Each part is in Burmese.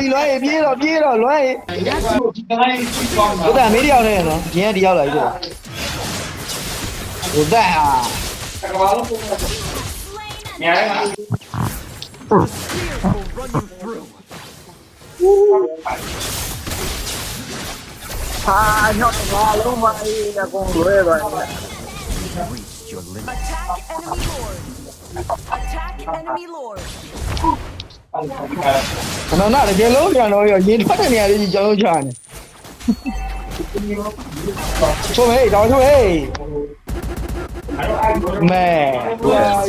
ပြီလွှဲပြေးတော့လွှဲဘုရားမေးတယောက်နဲ့နော်ရင်းတယောက်လာပြီဘုရားဟာညော့ငါလုံးမအေးအကုန်လွဲပါနဲ့ Attack enemy lord. ကျွန်တော်နားလည်းလုံးပြန်တော့ရောရင်ထွက်တဲ့နေရာလေးကြီးကျွန်တော်ချာနေချိုးဟေးတောင်းချိုးဟေးမဲ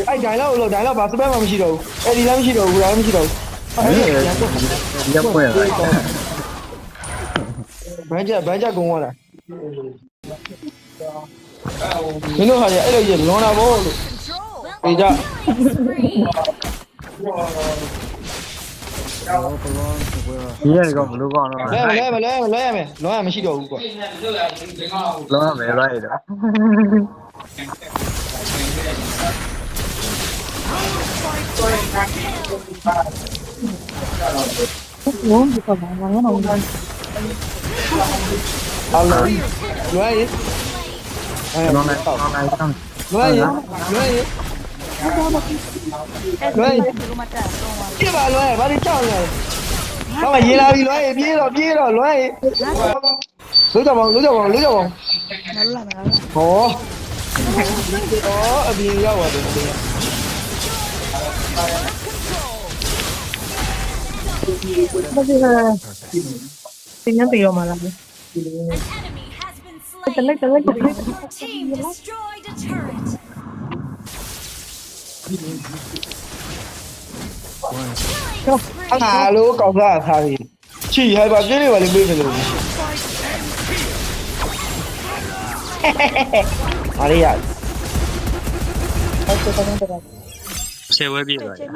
အဲ့ဒိုင်လောက်ဘာစပယ်မှမရှိတော့ဘူးအဲ့ဒီလည်းမရှိတော့ဘူးဒါလည်းမရှိတော့ဘူး ရပ်ပွဲလိုက် ဘန်းချက်ကုန်းသွားတာမင်းတို့ဟာအဲ့လိုကြီးလွန်တာဘောလို့ပြေကြ ဒီရကဘလူးကောင်းတော့ လဲရမယ်လွန်ရမရှိတော့ဘူးကွာ လောမယ်လိုက်တော့ဝုန်းဒီကဘာမှမလုပ်ဘူး ဟုတ်လားလွယ်ရေးနော်နဲ့လွယ်ရေးပြပါလွယ်ဘာလို့ကြောက်လဲတော့မရေးလာပြီလွယ်ရေးပြေးတော့လွယ်ရေးလို့ကြပါဟောအပြင်ရောက်ပါတယ်တင်နေပြီတော့မလား An enemy has been slain. Team destroyed a turret. အားလို့ကောက်စားထားပြီချီဟိုက်ပါပြင်းနေပါလိမ့်မေးတယ်လို့အားရ ဟုတ်ကဲ့တော့ 10 web ပြည့်သွားတယ်